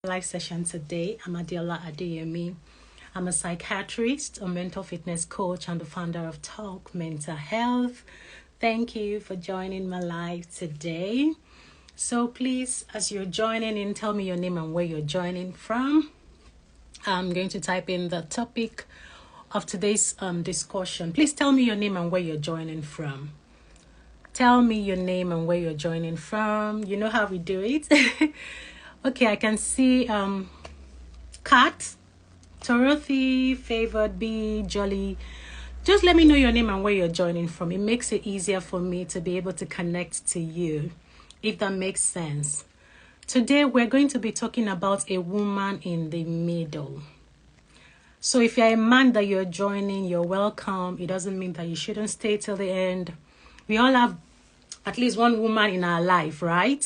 live session today. I'm Adiola Adeyemi. I'm a psychiatrist, a mental fitness coach, and the founder of Talk Mental Health. Thank you for joining my live today. So please, as you're joining in, tell me your name and where you're joining from. I'm going to type in the topic of today's discussion. Please tell me your name and where you're joining from. Tell me your name and where you're joining from. You know how we do it. Okay, I can see Kat, Dorothy, Favored, B, Jolly. Just let me know your name and where you're joining from. It makes it easier for me to be able to connect to you, if that makes sense. Today, we're going to be talking about a woman in the middle. So if you're a man that you're joining, you're welcome. It doesn't mean that you shouldn't stay till the end. We all have at least one woman in our life, right?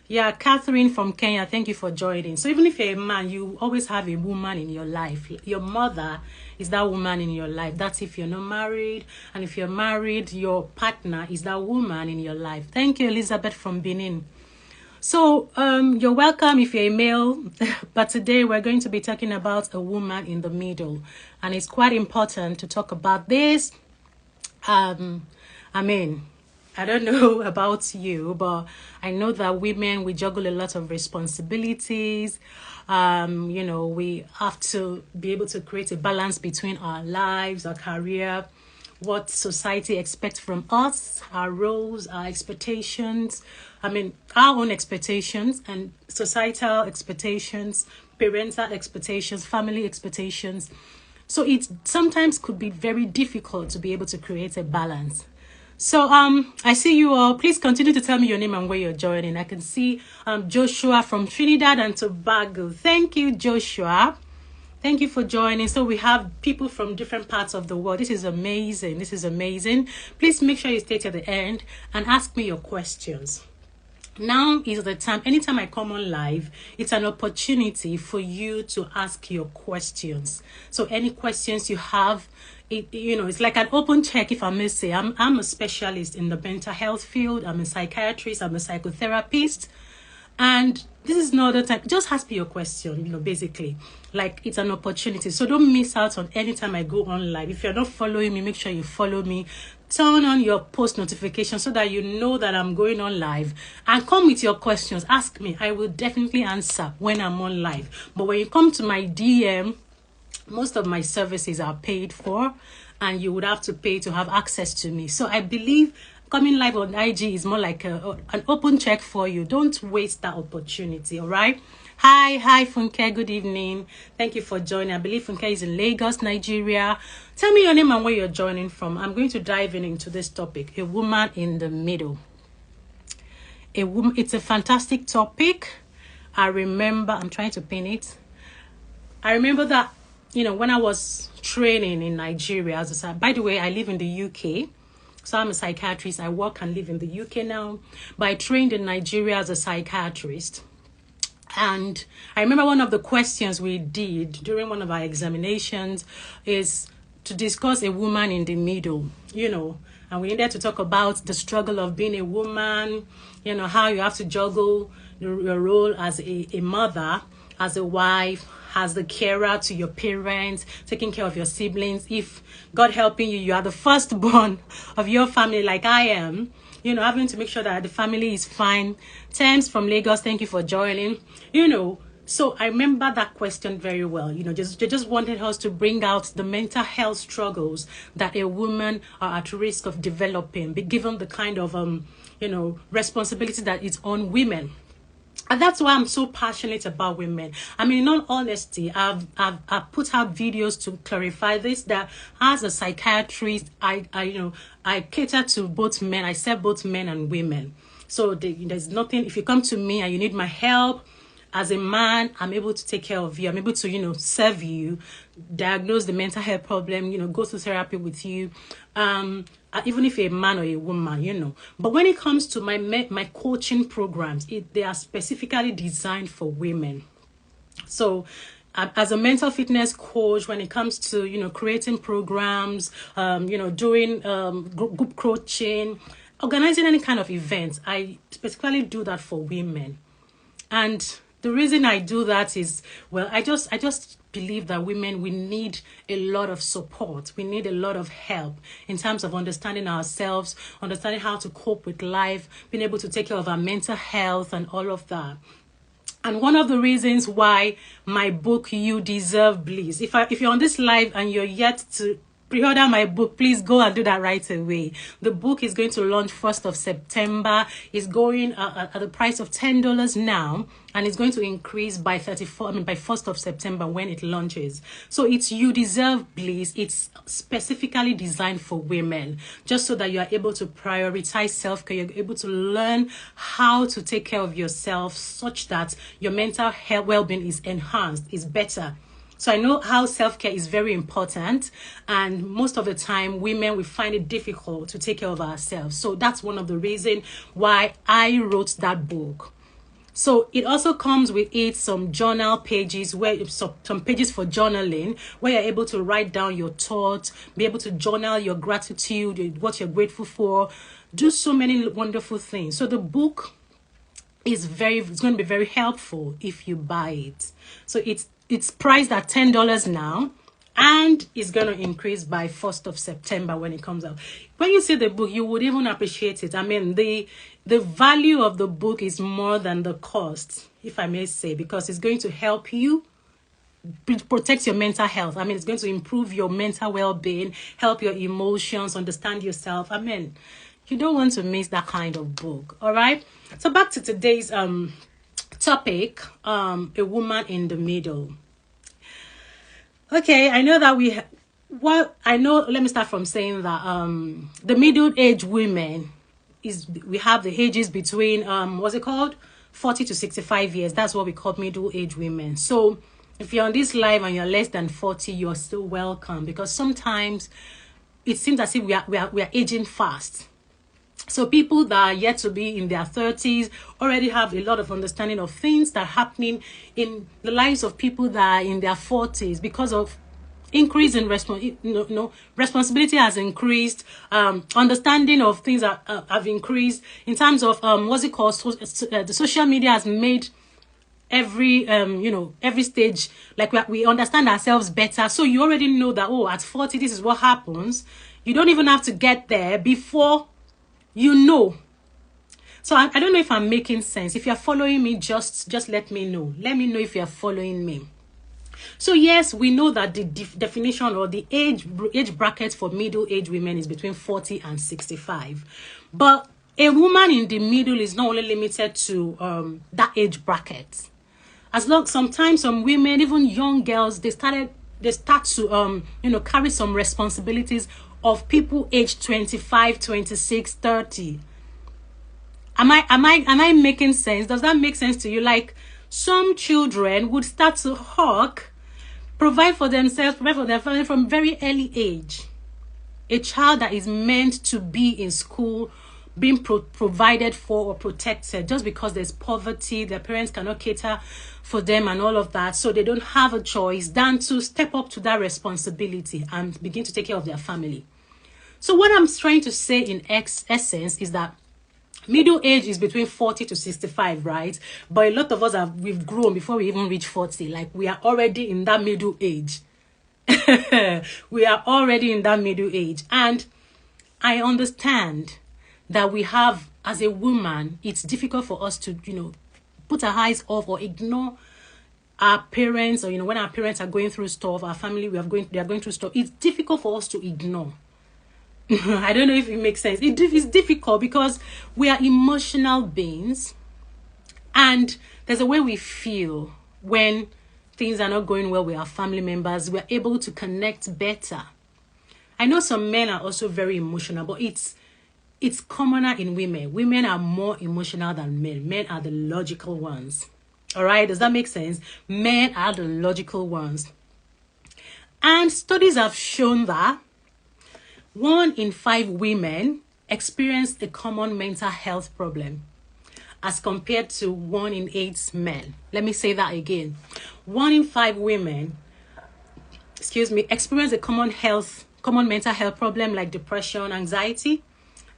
Yeah, Catherine from Kenya, thank you for joining. So even if you're a man, you always have a woman in your life. Your mother is that woman in your life. That's if you're not married. And if you're married, your partner is that woman in your life. Thank you, Elizabeth from Benin. So you're welcome if you're a male. But today we're going to be talking about a woman in the middle. And it's quite important to talk about this. I don't know about you, but I know that women, we juggle a lot of responsibilities. We have to be able to create a balance between our lives, our career, what society expects from us, our roles, our expectations. Our own expectations and societal expectations, parental expectations, family expectations. So it sometimes could be very difficult to be able to create a balance. So I see you all. Please continue to tell me your name and where you're joining. I can see Joshua from Trinidad and Tobago. Thank you, Joshua. Thank you for joining. So we have people from different parts of the world. This is amazing. This is amazing. Please make sure you stay to the end and ask me your questions. Now is the time. Anytime I come on live, it's an opportunity for you to ask your questions. So any questions you have, it's like an open check, if I may say. I'm a specialist in the mental health field. I'm a psychiatrist. I'm a psychotherapist. And this is not the time. Just ask me your question, basically. Like, it's an opportunity. So don't miss out on any time I go on live. If you're not following me, make sure you follow me. Turn on your post notification so that you know that I'm going on live. And come with your questions. Ask me. I will definitely answer when I'm on live. But when you come to my DM, most of my services are paid for, and you would have to pay to have access to me. So I believe coming live on IG is more like an open check for you. Don't waste that opportunity, all right? Hi, Funke. Good evening. Thank you for joining. I believe Funke is in Lagos, Nigeria. Tell me your name and where you're joining from. I'm going to dive into this topic, a woman in the middle. It's a fantastic topic. I'm trying to pin it. I remember that, when I was training in Nigeria, by the way, I live in the UK. So I'm a psychiatrist. I work and live in the UK now. But I trained in Nigeria as a psychiatrist. And I remember one of the questions we did during one of our examinations is to discuss a woman in the middle, and we needed to talk about the struggle of being a woman, how you have to juggle your role as a mother, as a wife, as the carer to your parents, taking care of your siblings. If God helping you, you are the firstborn of your family like I am, having to make sure that the family is fine. Thames from Lagos, thank you for joining. So I remember that question very well. Just wanted us to bring out the mental health struggles that a woman are at risk of developing, be given the kind of responsibility that is on women. And that's why I'm so passionate about women. In all honesty, I've put out videos to clarify this, that as a psychiatrist, I cater to both men. I serve both men and women. So there's nothing, if you come to me and you need my help, as a man, I'm able to take care of you. I'm able to, serve you, diagnose the mental health problem, go through therapy with you. Even if you're a man or a woman, But when it comes to my coaching programs, they are specifically designed for women. So as a mental fitness coach, when it comes to, creating programs, doing group coaching, organizing any kind of events, I specifically do that for women. And The reason I do that is, well, I just believe that women, we need a lot of support. We need a lot of help in terms of understanding ourselves, understanding how to cope with life, being able to take care of our mental health and all of that. And one of the reasons why my book, You Deserve Bliss, if you're on this live and you're yet to pre-order my book, please go and do that right away. The book is going to launch 1st of September. It's going at the price of $10 now, and it's going to increase by 1st of September when it launches. So it's You Deserve Bliss. It's specifically designed for women, just so that you are able to prioritize self-care. You're able to learn how to take care of yourself such that your mental health well-being is enhanced, is better. So I know how self-care is very important, and most of the time women, we find it difficult to take care of ourselves. So that's one of the reasons why I wrote that book. So it also comes with it some journal pages, where some pages for journaling, where you're able to write down your thoughts, be able to journal your gratitude, what you're grateful for, do so many wonderful things. So the book is it's going to be very helpful if you buy it. So it's priced at $10 now, and it's going to increase by 1st of September when it comes out. When you see the book, you would even appreciate it. I mean, the value of the book is more than the cost, if I may say, because it's going to help you protect your mental health. I mean, it's going to improve your mental well-being, help your emotions, understand yourself. I mean, you don't want to miss that kind of book. All right. So back to today's topic, a woman in the middle. Okay, I know that let me start from saying that the middle-aged women we have the ages between what's it called, 40 to 65 years. That's what we call middle-aged women. So if you're on this live and you're less than 40, you're still welcome, because sometimes it seems as if we are aging fast. So people that are yet to be in their 30s already have a lot of understanding of things that are happening in the lives of people that are in their 40s because of increase in responsibility has increased, understanding of things have increased in terms of what's it called, the social media has made every every stage, like we understand ourselves better. So you already know that, oh, at 40 this is what happens. You don't even have to get there before you know. So I don't know if I'm making sense. If you're following me, just let me know. Let me know if you're following me. So yes, we know that the definition or the age bracket for middle-aged women is between 40 and 65. But a woman in the middle is not only limited to that age bracket. Sometimes some women, even young girls, they start to carry some responsibilities of people aged 25, 26, 30. Am I making sense? Does that make sense to you? Like, some children would start to hawk, provide for themselves, provide for their family from very early age. A child that is meant to be in school, being provided for or protected, just because there's poverty, their parents cannot cater for them and all of that, so they don't have a choice than to step up to that responsibility and begin to take care of their family. So what I'm trying to say in essence is that middle age is between 40 to 65, right? But a lot of us we've grown before we even reach 40. Like, we are already in that middle age. We are already in that middle age. And I understand that we have, as a woman, it's difficult for us to, put our eyes off or ignore our parents, or, when our parents are going through stuff, our family, they are going through stuff. It's difficult for us to ignore. I don't know if it makes sense. It's difficult because we are emotional beings, and there's a way we feel when things are not going well with our family members. We're able to connect better. I know some men are also very emotional, but it's commoner in women. Women are more emotional than men. Men are the logical ones. All right, does that make sense? Men are the logical ones. And studies have shown that 1 in 5 women experience a common mental health problem as compared to 1 in 8 men. Let me say that again. 1 in 5 women, experience a common mental health problem like depression, anxiety,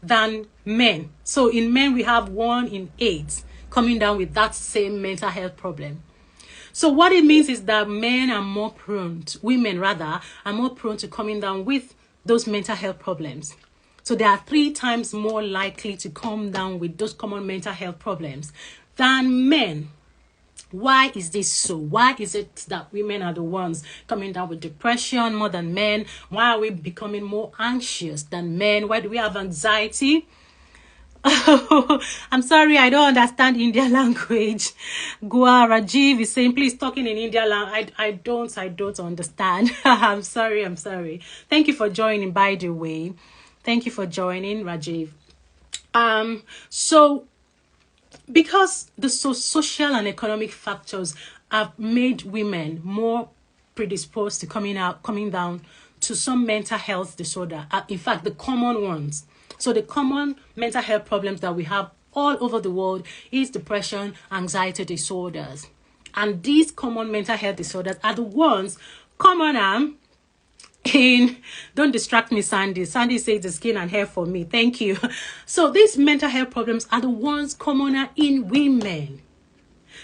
than men. So in men, we have 1 in 8 coming down with that same mental health problem. So what it means is that men are more prone to, women rather, are more prone to coming down with those mental health problems. So they are 3 times more likely to come down with those common mental health problems than men. Why is this so? Why is it that women are the ones coming down with depression more than men? Why are we becoming more anxious than men? Why do we have anxiety? I'm sorry, I don't understand Indian language. Gua Rajiv is saying, please talking in Indian language. I don't understand. I'm sorry. Thank you for joining, by the way. Thank you for joining, Rajiv. So because the social and economic factors have made women more predisposed to coming down to some mental health disorder. In fact, the common ones. So the common mental health problems that we have all over the world is depression, anxiety disorders. And these common mental health disorders are the ones commoner in, don't distract me, Sandy. Sandy says the skin and hair for me. Thank you. So these mental health problems are the ones commoner in women.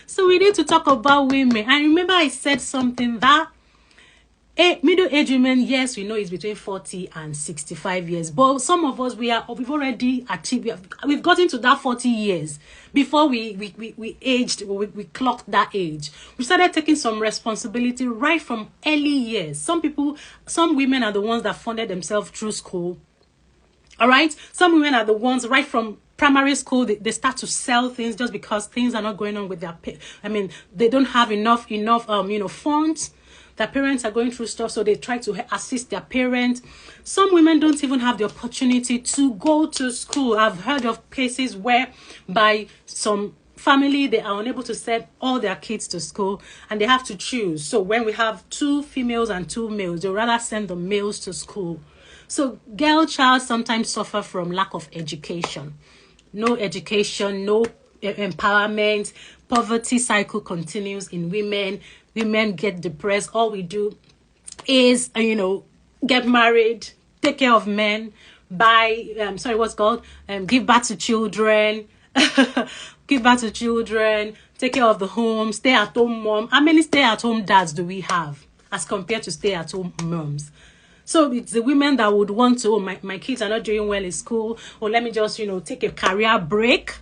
So we need to talk about women. And remember I said something that middle-aged women, yes, we know it's between 40 and 65 years. But some of us, we've already achieved, we've gotten to that 40 years before we aged, we clocked that age. We started taking some responsibility right from early years. Some women are the ones that funded themselves through school. All right? Some women are the ones right from primary school, they start to sell things just because things are not going on with their, they don't have enough funds. Their parents are going through stuff, so they try to assist their parents. Some women don't even have the opportunity to go to school. I've heard of cases where by some family, they are unable to send all their kids to school and they have to choose. So when we have 2 females and 2 males, they rather send the males to school. So girl child sometimes suffer from lack of education. No education, no empowerment. Poverty cycle continues in women. Women get depressed. All we do is, get married, take care of men, give birth to children, take care of the home, stay at home mom. How many stay at home dads do we have as compared to stay at home moms? So it's the women that would want to, my kids are not doing well in school, or let me just, take a career break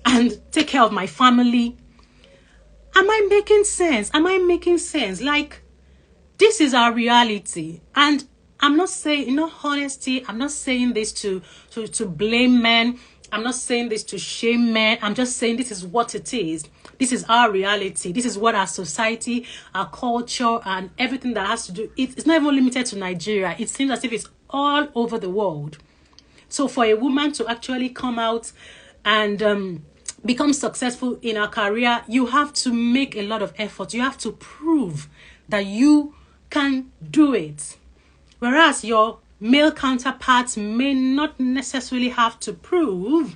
and take care of my family. Am I making sense? Like, this is our reality. And I'm not saying, in all honesty, I'm not saying this to blame men. I'm not saying this to shame men. I'm just saying this is what it is. This is our reality. This is what our society, our culture, and everything that has to do. It's not even limited to Nigeria. It seems as if it's all over the world. So for a woman to actually come out and become successful in a career, you have to make a lot of effort. You have to prove that you can do it. Whereas your male counterparts may not necessarily have to prove.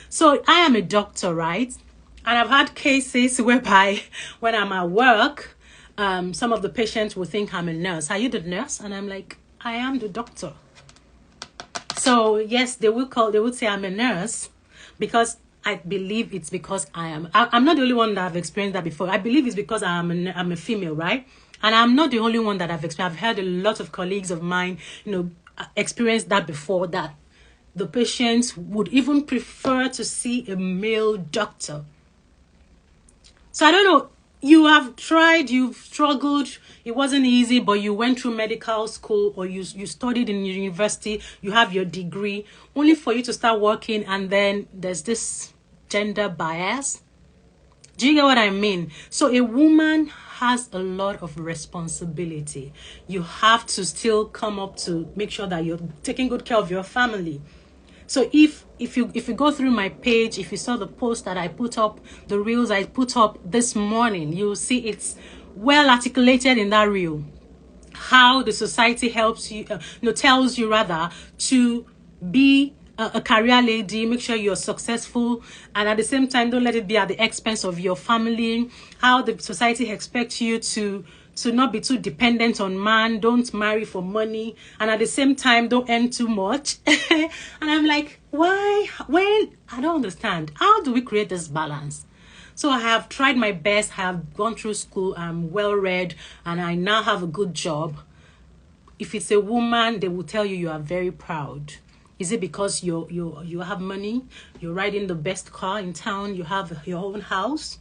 So I am a doctor, right? And I've had cases whereby when I'm at work, some of the patients will think I'm a nurse. Are you the nurse? And I'm like, I am the doctor. So yes, they would say I'm a nurse because I believe it's because I'm not the only one that I've experienced that before. I believe it's because I'm a female, right? And I'm not the only one that I've experienced. I've heard a lot of colleagues of mine, experience that before, that the patients would even prefer to see a male doctor. So I don't know. You have tried, you've struggled, it wasn't easy, but you went through medical school or you studied in university, you have your degree, only for you to start working and then there's this gender bias. Do you get what I mean? So a woman has a lot of responsibility. You have to still come up to make sure that you're taking good care of your family. So if you go through my page, if you saw the post that I put up, the reels I put up this morning, you'll see it's well articulated in that reel how the society helps you, tells you rather to be a career lady, make sure you're successful, and at the same time don't let it be at the expense of your family. How the society expects you to to not be too dependent on man. Don't marry for money, and at the same time don't earn too much. And I'm like, why? When? I don't understand. How do we create this balance? So I have tried my best. I have gone through school. I'm well read, and I now have a good job. If it's a woman, they will tell you are very proud. Is it because you have money? You're riding the best car in town. You have your own house.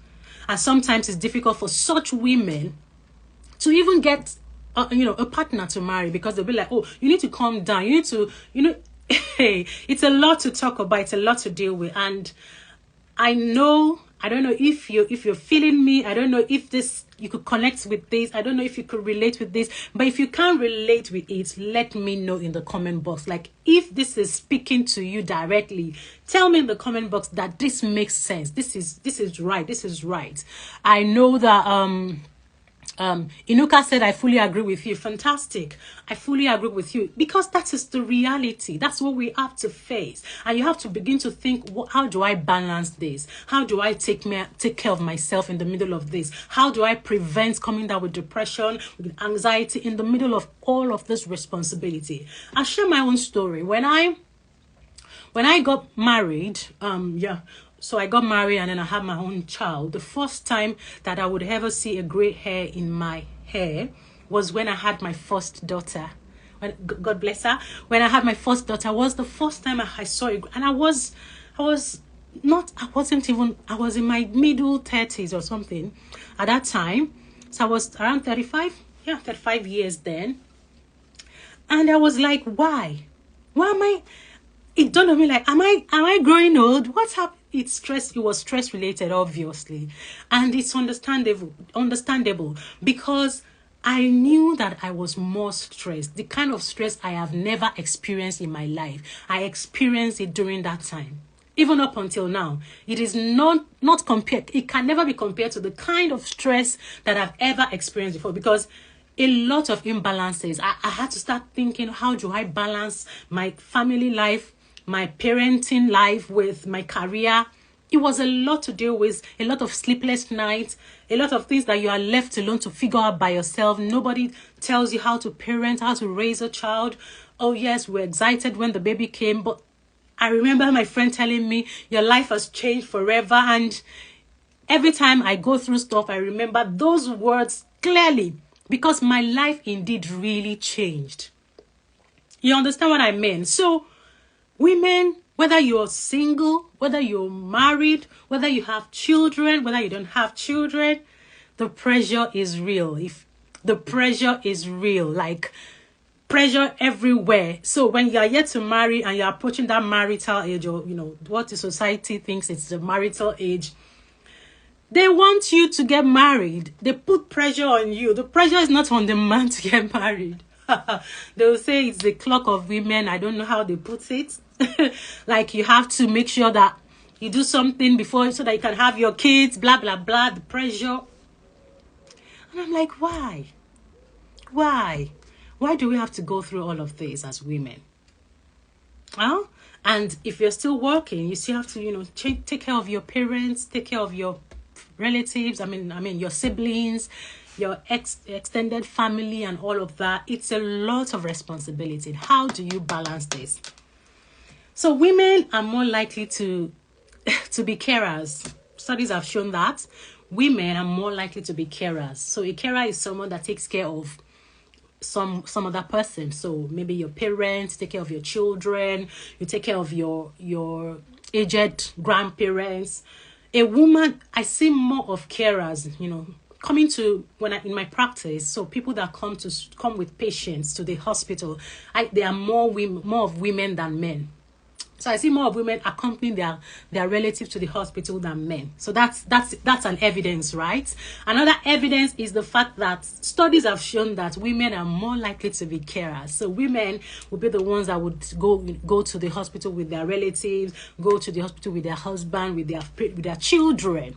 And sometimes it's difficult for such women to even get a partner to marry, because they'll be like, oh, you need to calm down. You need to, hey, it's a lot to talk about. It's a lot to deal with. And I don't know if you're feeling me. I don't know if you could connect with this. I don't know if you could relate with this. But if you can't relate with it, let me know in the comment box. Like, if this is speaking to you directly, tell me in the comment box that this makes sense. This is right. This is right. I know that Inuka said, I fully agree with you. Fantastic. I fully agree with you, because that is the reality. That's what we have to face. And you have to begin to think, how do I balance this? How do I take care of myself in the middle of this? How do I prevent coming down with depression, with anxiety in the middle of all of this responsibility? I'll share my own story. When I got married, so I got married and then I had my own child. The first time that I would ever see a gray hair in my hair was when I had my first daughter. God bless her. When I had my first daughter was the first time I saw it. And I was in my middle 30s or something at that time. So I was around 35. Yeah, 35 years then. And I was like, why? Why am I? It dawned on me like, am I growing old? What's happening? It's stress. It was stress related, obviously. And it's understandable because I knew that I was more stressed. The kind of stress I have never experienced in my life. I experienced it during that time. Even up until now, it is not compared. It can never be compared to the kind of stress that I've ever experienced before, because a lot of imbalances. I had to start thinking, how do I balance my family life, my parenting life with my career? It was a lot to deal with, a lot of sleepless nights, a lot of things that you are left alone to figure out by yourself. Nobody tells you how to parent, how to raise a child. Oh yes, we're excited when the baby came, but I remember my friend telling me, your life has changed forever. And every time I go through stuff, I remember those words clearly, because my life indeed really changed. You understand what I mean? So women, whether you're single, whether you're married, whether you have children, whether you don't have children, the pressure is real. The pressure is real, like pressure everywhere. So when you are yet to marry and you're approaching that marital age, or what the society thinks it's the marital age, they want you to get married. They put pressure on you. The pressure is not on the man to get married. They will say it's the clock of women. I don't know how they put it. Like, you have to make sure that you do something before so that you can have your kids, blah, blah, blah, the pressure. And I'm like, why? Why do we have to go through all of this as women? Well, and if you're still working, you still have to, take care of your parents, take care of your relatives, I mean your siblings, your extended family and all of that. It's a lot of responsibility. How do you balance this? So women are more likely to be carers. Studies have shown that women are more likely to be carers. So a carer is someone that takes care of some other person. So maybe your parents, take care of your children, you take care of your aged grandparents. A woman, I see more of carers, coming to in my practice. So people that come with patients to the hospital, there are more of women than men. So I see more of women accompanying their relatives to the hospital than men. So that's an evidence, right? Another evidence is the fact that studies have shown that women are more likely to be carers. So women will be the ones that would go to the hospital with their relatives, go to the hospital with their husband, with their children.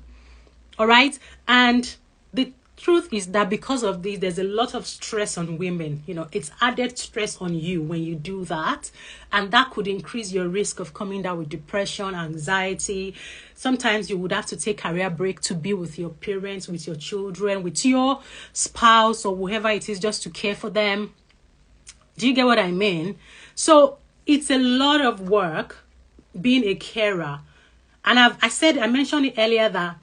All right? And the truth is that because of this, there's a lot of stress on women. It's added stress on you when you do that, and that could increase your risk of coming down with depression, anxiety. Sometimes you would have to take career break to be with your parents, with your children, with your spouse, or whoever it is, just to care for them. Do you get what I mean? So it's a lot of work being a carer. And I mentioned it earlier that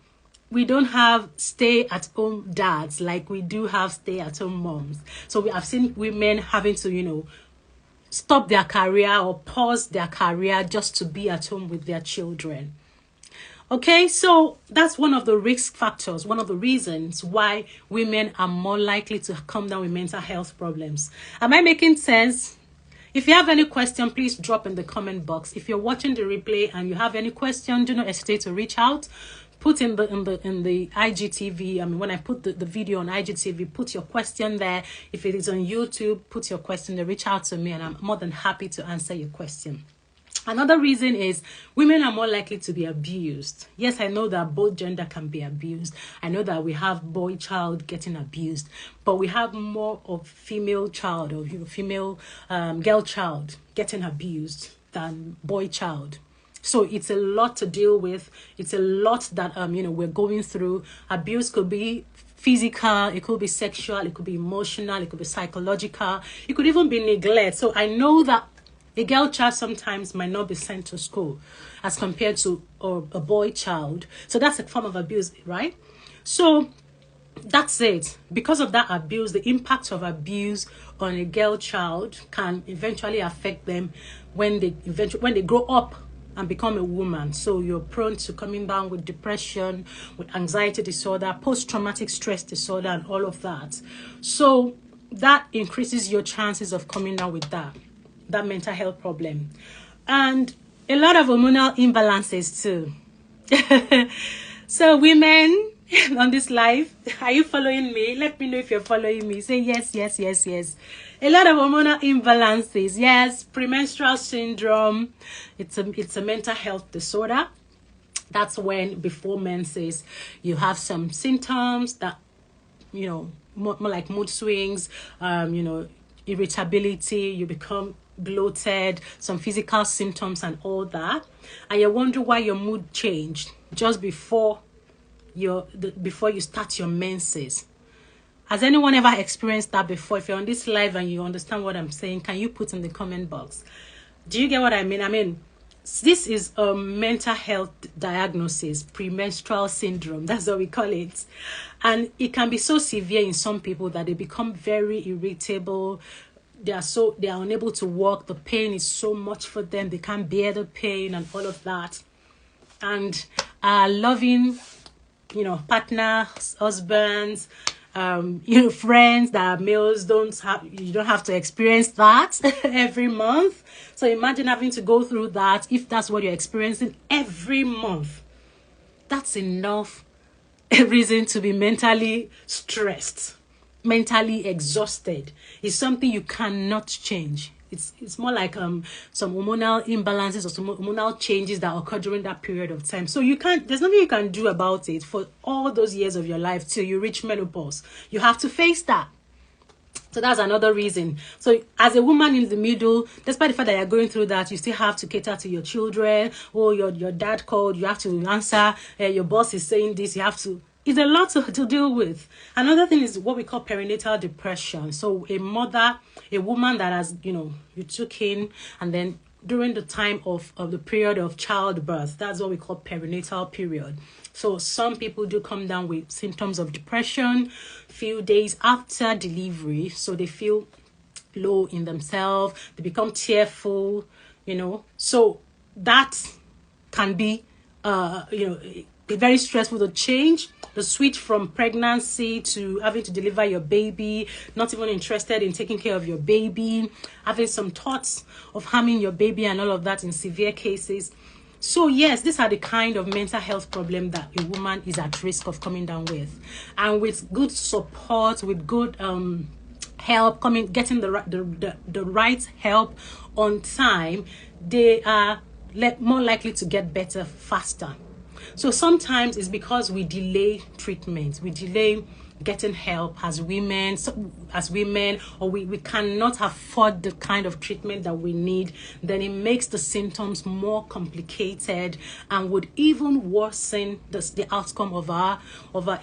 we don't have stay-at-home dads like we do have stay-at-home moms. So we have seen women having to, stop their career or pause their career just to be at home with their children. Okay, so that's one of the risk factors, one of the reasons why women are more likely to come down with mental health problems. Am I making sense? If you have any question, please drop in the comment box. If you're watching the replay and you have any question, do not hesitate to reach out. Put in the IGTV. When I put the video on IGTV, put your question there. If it is on YouTube, put your question there. Reach out to me, and I'm more than happy to answer your question. Another reason is women are more likely to be abused. Yes, I know that both gender can be abused. I know that we have boy child getting abused, but we have more of female child or female girl child getting abused than boy child. So it's a lot to deal with. It's a lot that we're going through. Abuse could be physical, it could be sexual, it could be emotional, it could be psychological, it could even be neglect. So I know that a girl child sometimes might not be sent to school as compared to a boy child. So that's a form of abuse, right? So that's it. Because of that abuse, the impact of abuse on a girl child can eventually affect them when they grow up and become a woman. So you're prone to coming down with depression, with anxiety disorder, post-traumatic stress disorder, and all of that. So that increases your chances of coming down with that mental health problem. And a lot of hormonal imbalances too. So women on this live, are you following me? Let me know if you're following me. Say yes, yes, yes, yes. A lot of hormonal imbalances. Yes, premenstrual syndrome. It's a mental health disorder. That's when before menses you have some symptoms that more like mood swings, irritability, you become bloated, some physical symptoms and all that, and you wonder why your mood changed just before you start your menses. Has anyone ever experienced that before? If you're on this live and you understand what I'm saying, can you put in the comment box? Do you get what I mean? This is a mental health diagnosis, premenstrual syndrome. That's what we call it. And it can be so severe in some people that they become very irritable. They are unable to walk. The pain is so much for them. They can't bear the pain and all of that. And loving, partners, husbands, friends that are males you don't have to experience that every month. So imagine having to go through that. If that's what you're experiencing every month, that's enough reason to be mentally stressed, mentally exhausted. It's something you cannot change. It's more like some hormonal imbalances or some hormonal changes that occur during that period of time. So there's nothing you can do about it for all those years of your life till you reach menopause. You have to face that. So that's another reason. So as a woman in the middle, despite the fact that you're going through that, you still have to cater to your children. Or your dad called, you have to answer. Your boss is saying this, you have to. It's a lot to deal with. Another thing is what we call perinatal depression. So a woman that has, you took in, and then during the time of the period of childbirth, that's what we call perinatal period. So some people do come down with symptoms of depression few days after delivery. So they feel low in themselves. They become tearful, So that can be, very stressful to change. The switch from pregnancy to having to deliver your baby, not even interested in taking care of your baby, having some thoughts of harming your baby and all of that in severe cases. So yes, these are the kind of mental health problem that a woman is at risk of coming down with. And with good support, with good help, getting the right help on time, they are more likely to get better faster. So sometimes it's because we delay treatment, we delay getting help as women, or we cannot afford the kind of treatment that we need, then it makes the symptoms more complicated and would even worsen the outcome of our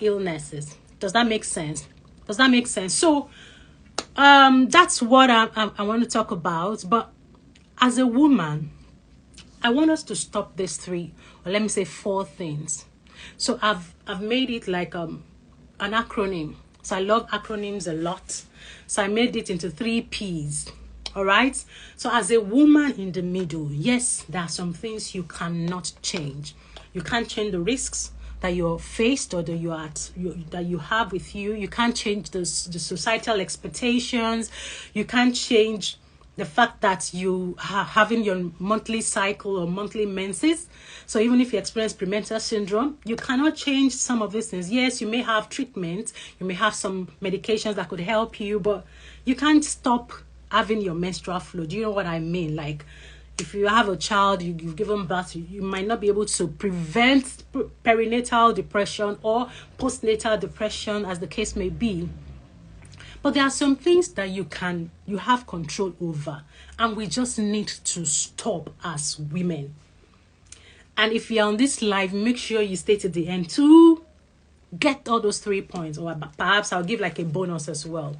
illnesses. Does that make sense? Does that make sense? So that's what I want to talk about. But as a woman, I want us to stop these 3, or let me say 4 things. So I've made it like an acronym. So I love acronyms a lot. So I made it into 3 P's. All right. So as a woman in the middle, yes, there are some things you cannot change. You can't change the risks that you're faced or that you have with you. You can't change the societal expectations. You can't change the fact that you are having your monthly cycle or monthly menses. So even if you experience premenstrual syndrome, you cannot change some of these things. Yes, you may have treatment, you may have some medications that could help you, but you can't stop having your menstrual flow. Do you know what I mean? Like, if you have a child, you've given birth, you might not be able to prevent perinatal depression or postnatal depression, as the case may be. But there are some things that you have control over, and we just need to stop as women. And if you're on this live, make sure you stay to the end to get all those 3 points, or perhaps I'll give like a bonus as well.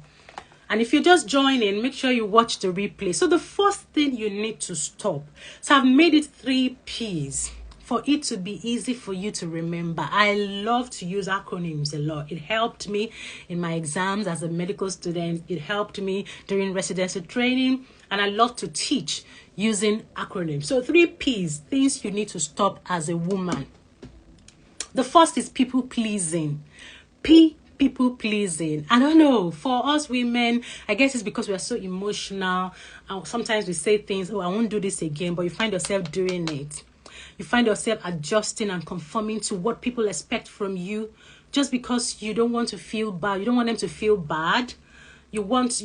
And if you just join in, make sure you watch the replay. So the first thing you need to stop. So I've made it 3 P's for it to be easy for you to remember. I love to use acronyms a lot. It helped me in my exams as a medical student. It helped me during residency training. And I love to teach using acronyms. So 3 P's, things you need to stop as a woman. The first is people pleasing. People pleasing. I don't know, for us women, I guess it's because we are so emotional. Sometimes we say things, oh, I won't do this again, but you find yourself doing it. You find yourself adjusting and conforming to what people expect from you just because you don't want to feel bad. You don't want them to feel bad. You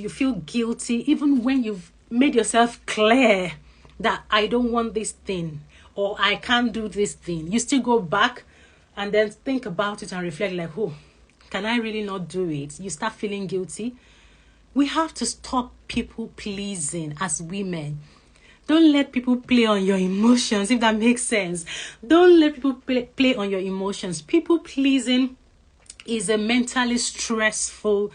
feel guilty even when you've made yourself clear that I don't want this thing or I can't do this thing. You still go back and then think about it and reflect like, oh, can I really not do it? You start feeling guilty. We have to stop people pleasing as women. Don't let people play on your emotions, if that makes sense. Don't let people play on your emotions. People pleasing is a mentally stressful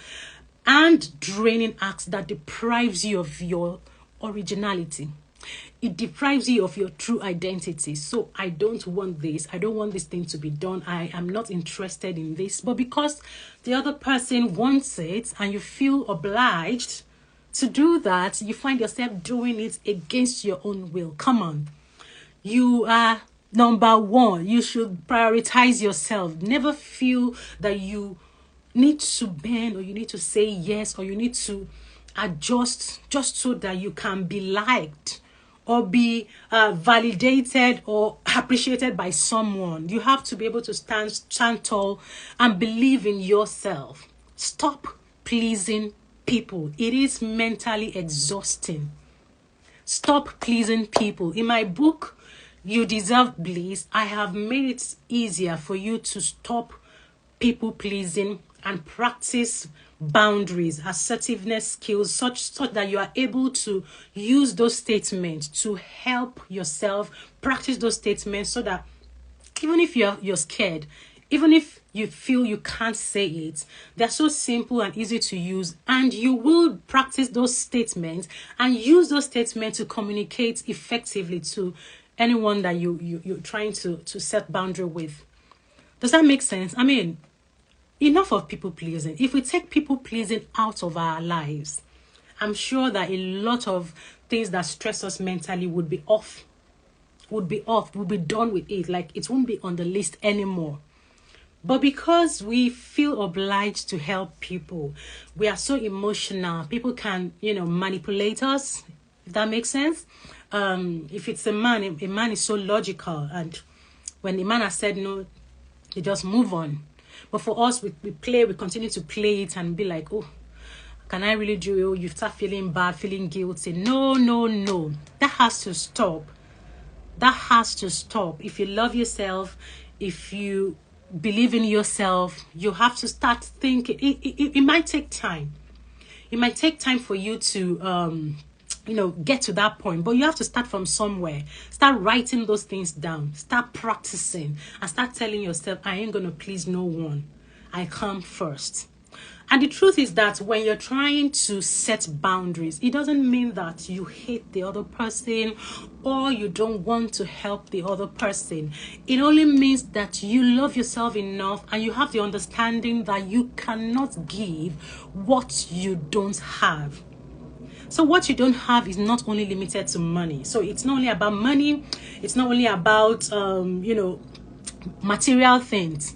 and draining act that deprives you of your originality. It deprives you of your true identity. So I don't want this. I don't want this thing to be done. I am not interested in this. But because the other person wants it and you feel obliged to do that, you find yourself doing it against your own will. Come on. You are number one. You should prioritize yourself. Never feel that you need to bend or you need to say yes or you need to adjust just so that you can be liked or be validated or appreciated by someone. You have to be able to stand tall and believe in yourself. Stop pleasing people. It is mentally exhausting. Stop pleasing people. In my book, You Deserve Bliss, I have made it easier for you to stop people pleasing and practice boundaries, assertiveness skills, such that you are able to use those statements to help yourself practice those statements so that even if you're scared, even if you feel you can't say it, they're so simple and easy to use, and you will practice those statements and use those statements to communicate effectively to anyone that you're trying to set boundary with. Does that make sense? I mean, enough of people pleasing. If we take people pleasing out of our lives, I'm sure that a lot of things that stress us mentally would be off. We'll be done with it. Like, it won't be on the list anymore. But because we feel obliged to help people, we are so emotional. People can, manipulate us, if that makes sense. If it's a man is so logical, and when the man has said no, they just move on. But for us, we continue to play it and be like, oh, can I really do it? You start feeling bad, feeling guilty. No. That has to stop. That has to stop. If you love yourself, if you believe in yourself, you have to start thinking. It might take time. It might take time for you to get to that point, but you have to start from somewhere. Start writing those things down, start practicing, and start telling yourself, I ain't gonna please no one, I come first. And the truth is that when you're trying to set boundaries, it doesn't mean that you hate the other person or you don't want to help the other person. It only means that you love yourself enough and you have the understanding that you cannot give what you don't have. So what you don't have is not only limited to money. So it's not only about money. It's not only about, material things.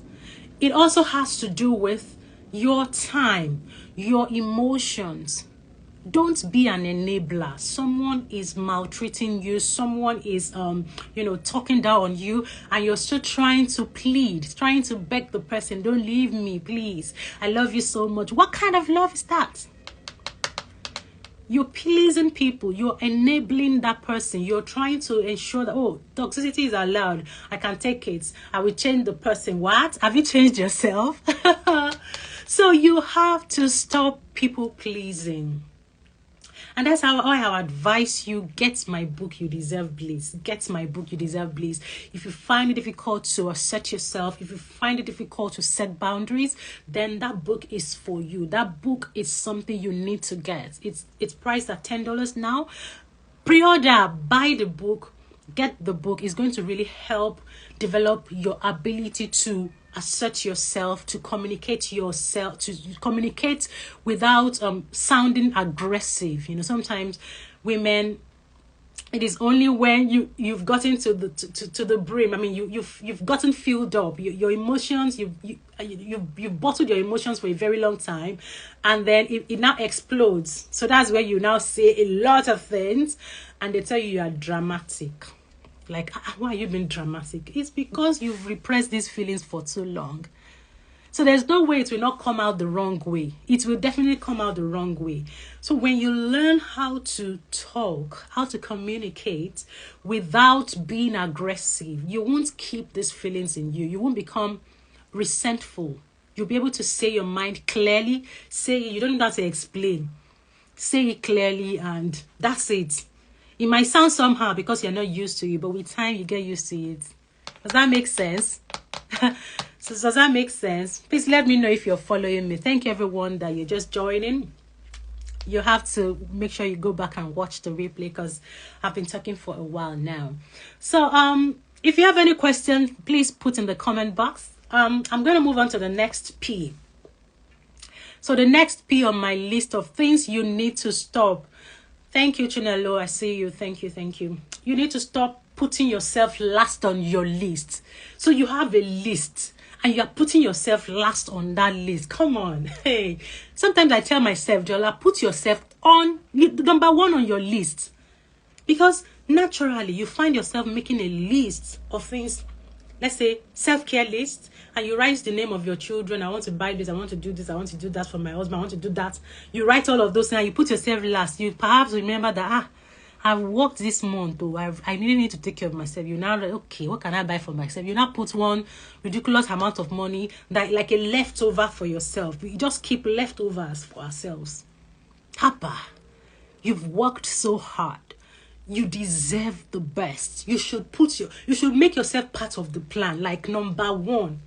It also has to do with your time, your emotions. Don't be an enabler. Someone is maltreating you. Someone is, talking down on you, and you're still trying to plead, trying to beg the person, don't leave me, please. I love you so much. What kind of love is that? You're pleasing people. You're enabling that person. You're trying to ensure that, oh, toxicity is allowed. I can take it. I will change the person. What? Have you changed yourself? So you have to stop people pleasing. And that's how I advise you, get my book, You Deserve Bliss. Get my book, You Deserve Bliss. If you find it difficult to assert yourself, if you find it difficult to set boundaries, then that book is for you. That book is something you need to get. It's priced at $10 now. Pre-order, buy the book, get the book. It's going to really help develop your ability to assert yourself, to communicate yourself, to communicate without sounding aggressive. Sometimes women, it is only when you've gotten to the brim. I mean, you've gotten filled up. Your emotions, you've bottled your emotions for a very long time, and then it now explodes. So that's where you now say a lot of things, and they tell you are dramatic. Like, why are you being dramatic? It's because you've repressed these feelings for too long. So there's no way it will not come out the wrong way. It will definitely come out the wrong way. So when you learn how to talk, how to communicate without being aggressive, you won't keep these feelings in you. You won't become resentful. You'll be able to say your mind clearly. Say it. You don't have to explain. Say it clearly, and that's it. It might sound somehow because you're not used to it, but with time you get used to it. Does that make sense? So does that make sense? Please let me know if you're following me. Thank you, everyone, that you're just joining. You have to make sure you go back and watch the replay because I've been talking for a while now. So if you have any questions, please put in the comment box. I'm going to move on to the next P. So the next P on my list of things you need to stop. Thank you, Chinelo. I see you. Thank you. Thank you. You need to stop putting yourself last on your list. So you have a list and you are putting yourself last on that list. Come on. Hey, sometimes I tell myself, Jola, put yourself on number one on your list. Because naturally you find yourself making a list of things. Let's say self-care list, and you write the name of your children. I want to buy this, I want to do this, I want to do that for my husband, I want to do that. You write all of those things and you put yourself last. You perhaps remember that, I've worked this month, though. I really need to take care of myself. You now, okay, what can I buy for myself? You now put one ridiculous amount of money, that like a leftover for yourself. We just keep leftovers for ourselves. Papa, you've worked so hard. You deserve the best. You should make yourself part of the plan, like number one.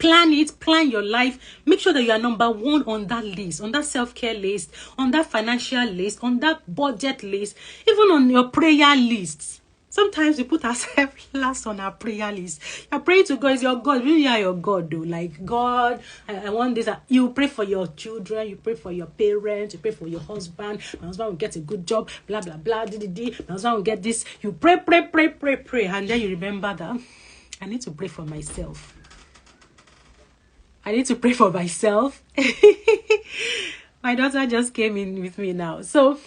Plan it, plan your life. Make sure that you are number one on that list, on that self-care list, on that financial list, on that budget list, even on your prayer list. Sometimes we put ourselves last on our prayer list. You're praying to God. Is your God. Really are your God, though. Like, God, I want this. You pray for your children. You pray for your parents. You pray for your husband. My husband will get a good job. Blah, blah, blah. My husband will get this. You pray. And then you remember that I need to pray for myself. I need to pray for myself. My daughter just came in with me now. So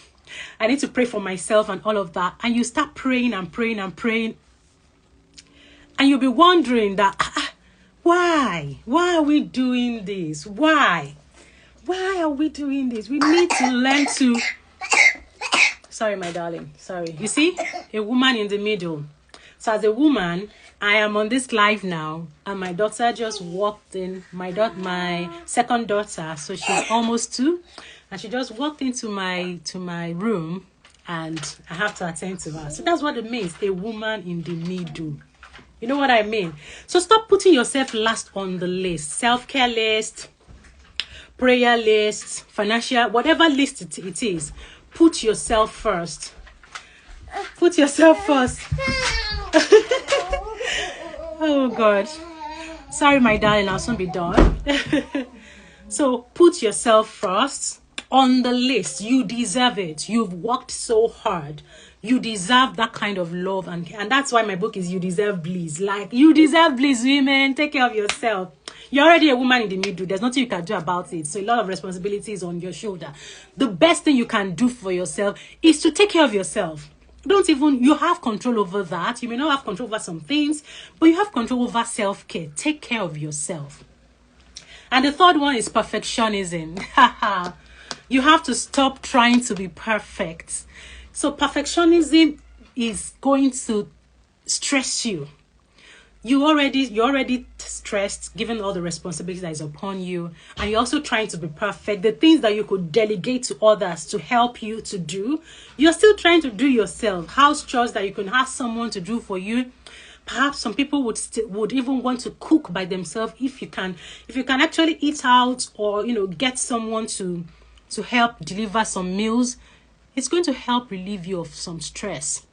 I need to pray for myself and all of that. And you start praying and praying and praying. And you'll be wondering that, why? Why are we doing this? Why? Why are we doing this? We need to learn to... Sorry, my darling. Sorry. You see? A woman in the middle. So as a woman, I am on this live now, and my daughter just walked in. My second daughter, so she's almost 2, and she just walked into my room, and I have to attend to her. So that's what it means, a woman in the middle. You know what I mean? So stop putting yourself last on the list. Self-care list, prayer list, financial, whatever list it is. Put yourself first. Put yourself first. Oh God. Sorry, my darling, I'll soon be done. So put yourself first on the list. You deserve it. You've worked so hard. You deserve that kind of love, and that's why my book is You Deserve Bliss. Like, you deserve bliss, women. Take care of yourself. You're already a woman in the middle. There's nothing you can do about it. So a lot of responsibilities on your shoulder. The best thing you can do for yourself is to take care of yourself. You have control over that. You may not have control over some things, but you have control over self-care. Take care of yourself. And the third one is perfectionism. You have to stop trying to be perfect. So perfectionism is going to stress you. You're already stressed, given all the responsibilities that is upon you, and you're also trying to be perfect. The things that you could delegate to others to help you to do, you're still trying to do yourself. House chores that you can ask someone to do for you. Perhaps some people would even want to cook by themselves if you can actually eat out, or get someone to help deliver some meals. It's going to help relieve you of some stress.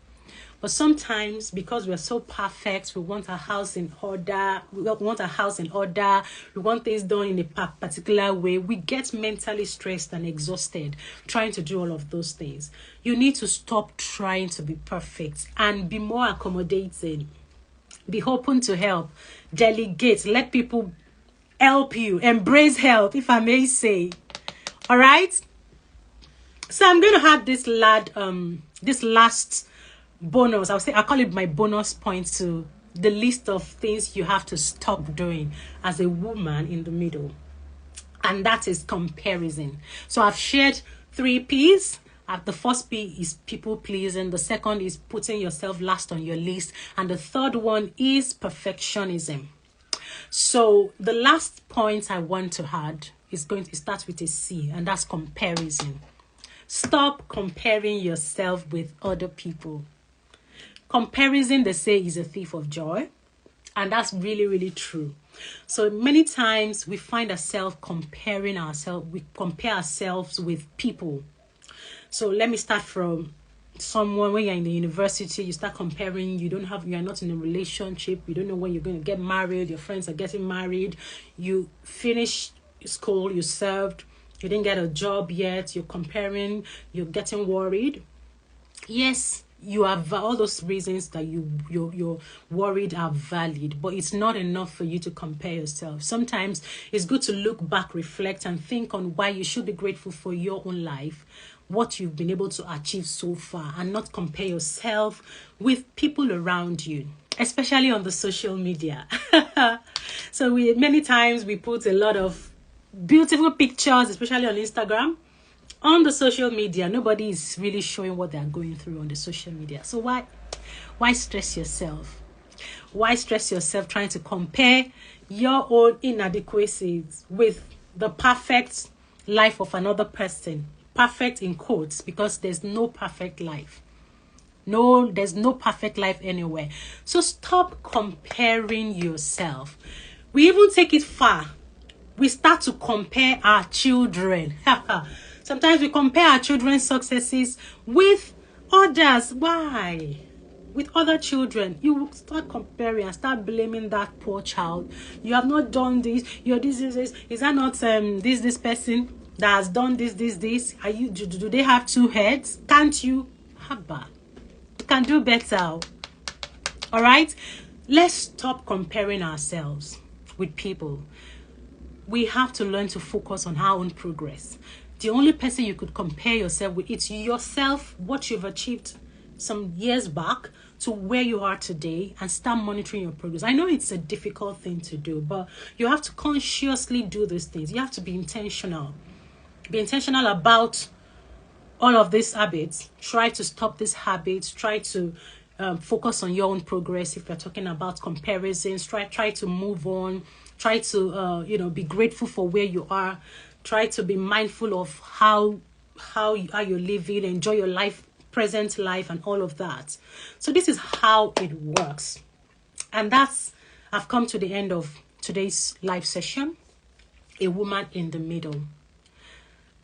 But sometimes, because we're so perfect, we want our house in order. We want things done in a particular way. We get mentally stressed and exhausted trying to do all of those things. You need to stop trying to be perfect and be more accommodating. Be open to help. Delegate. Let people help you. Embrace help, if I may say. All right? So I'm going to add this last bonus. I'll call it my bonus point to the list of things you have to stop doing as a woman in the middle. And that is comparison. So I've shared 3 P's. The first P is people pleasing. The second is putting yourself last on your list. And the third one is perfectionism. So the last point I want to add is going to start with a C, and that's comparison. Stop comparing yourself with other people. Comparison, they say, is a thief of joy. And that's really, really true. So many times we find ourselves comparing ourselves. We compare ourselves with people. So let me start from someone. When you're in the university, you start comparing. You're not in a relationship. You don't know when you're going to get married. Your friends are getting married. You finish school, you served. You didn't get a job yet. You're comparing. You're getting worried. Yes, you have all those reasons that you're worried are valid, but it's not enough for you to compare yourself. Sometimes it's good to look back, reflect, and think on why you should be grateful for your own life, what you've been able to achieve so far, and not compare yourself with people around you, especially on the social media. So many times we put a lot of beautiful pictures, especially on Instagram. On the social media, nobody is really showing what they're going through on the social media. So why stress yourself? Why stress yourself trying to compare your own inadequacies with the perfect life of another person? Perfect in quotes, because there's no perfect life. No, there's no perfect life anywhere. So stop comparing yourself. We even take it far. We start to compare our children. Sometimes we compare our children's successes with others. Why? With other children. You will start comparing and start blaming that poor child. You have not done this. You're this. Is that not this person that has done this? Do they have 2 heads? Can't you? Haba. You can do better. All right? Let's stop comparing ourselves with people. We have to learn to focus on our own progress. The only person you could compare yourself with, it's yourself, what you've achieved some years back to where you are today, and start monitoring your progress. I know it's a difficult thing to do, but you have to consciously do these things. You have to be intentional. Be intentional about all of these habits. Try to stop these habits. Try to focus on your own progress. If you're talking about comparisons, try to move on. Try to be grateful for where you are. Try to be mindful of how you're living. Enjoy your life, present life, and all of that. So this is how it works. And I've come to the end of today's live session. A woman in the middle.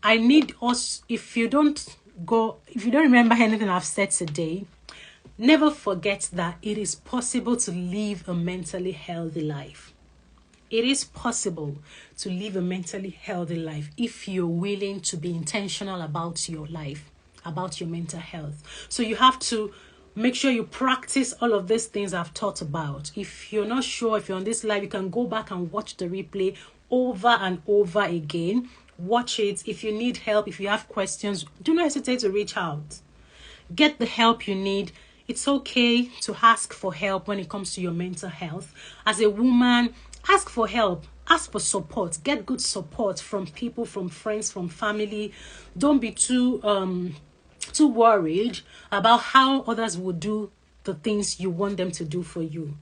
I need us, if you don't remember anything I've said today, never forget that it is possible to live a mentally healthy life. It is possible to live a mentally healthy life if you're willing to be intentional about your life, about your mental health. So you have to make sure you practice all of these things I've talked about. If you're not sure, if you're on this live, you can go back and watch the replay over and over again. Watch it. If you need help, if you have questions, do not hesitate to reach out. Get the help you need. It's okay to ask for help when it comes to your mental health. As a woman, ask for help. Ask for support. Get good support from people, from friends, from family. Don't be too worried about how others will do the things you want them to do for you.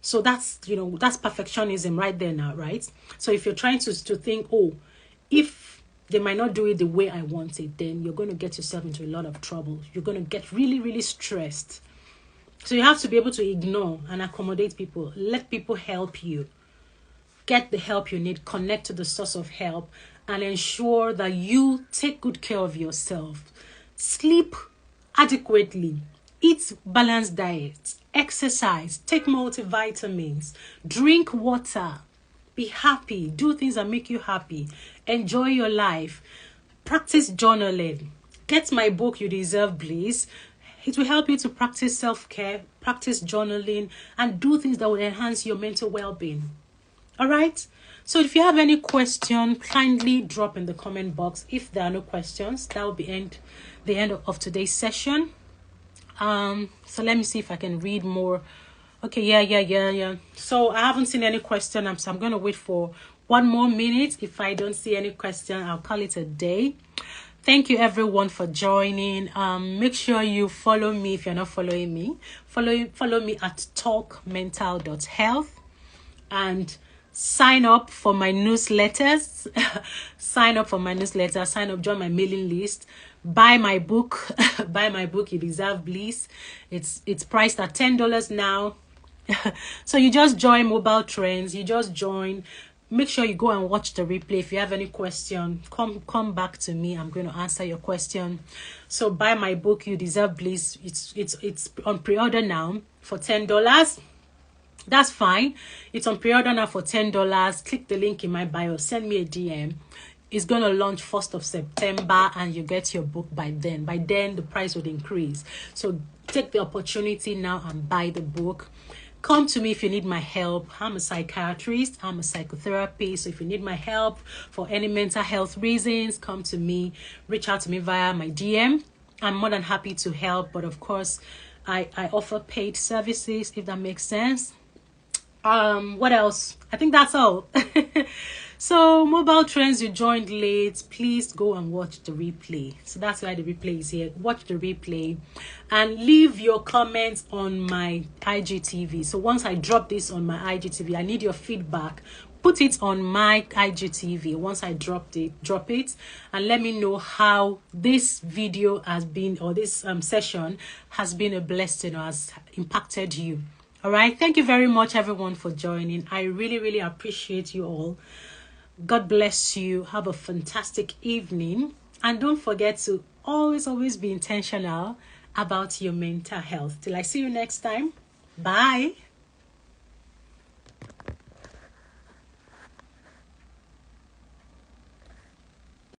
So that's perfectionism right there now, right? So if you're trying to think, if they might not do it the way I want it, then you're going to get yourself into a lot of trouble. You're going to get really, really stressed. So you have to be able to ignore and accommodate people. Let people help you. Get the help you need. Connect to the source of help and ensure that you take good care of yourself. Sleep adequately. Eat balanced diet. Exercise. Take multivitamins. Drink water. Be happy. Do things that make you happy. Enjoy your life. Practice journaling. Get my book, You Deserve Bliss. It will help you to practice self-care, practice journaling, and do things that will enhance your mental well-being. All right? So if you have any question, kindly drop in the comment box. If there are no questions, that will be the end of today's session. So let me see if I can read more. Okay, yeah. So I haven't seen any question. So I'm going to wait for 1 more minute. If I don't see any question, I'll call it a day. Thank you everyone for joining. Make sure you follow me if you're not following me. Follow me at talkmental.health and sign up for my newsletters. Sign up, join my mailing list. Buy my book. Buy my book, You Deserve Bliss. It's priced at $10 now. So you just join Mobile Trends. You just join. Make sure you go and watch the replay. If you have any question, come back to me. I'm going to answer your question. So buy my book, You Deserve Bliss. It's on pre-order now for $10. That's fine. It's on pre-order now for $10. Click the link in my bio. Send me a DM. It's going to launch 1st of September and you get your book by then. By then, the price would increase. So take the opportunity now and buy the book. Come to me if you need my help. I'm a psychiatrist. I'm a psychotherapist. So if you need my help for any mental health reasons, come to me. Reach out to me via my DM. I'm more than happy to help. But of course, I offer paid services, if that makes sense. What else? I think that's all. So Mobile Trends, you joined late, please go and watch the replay. So that's why the replay is here. Watch the replay and leave your comments on my IGTV. So once I drop this on my IGTV, I need your feedback. Put it on my IGTV once I drop it, and let me know how this video has been, or this session has been a blessing or has impacted you. All right, thank you very much everyone for joining. I really, really appreciate you all. God bless you. Have a fantastic evening. And don't forget to always be intentional about your mental health. Till I see you next time. Bye.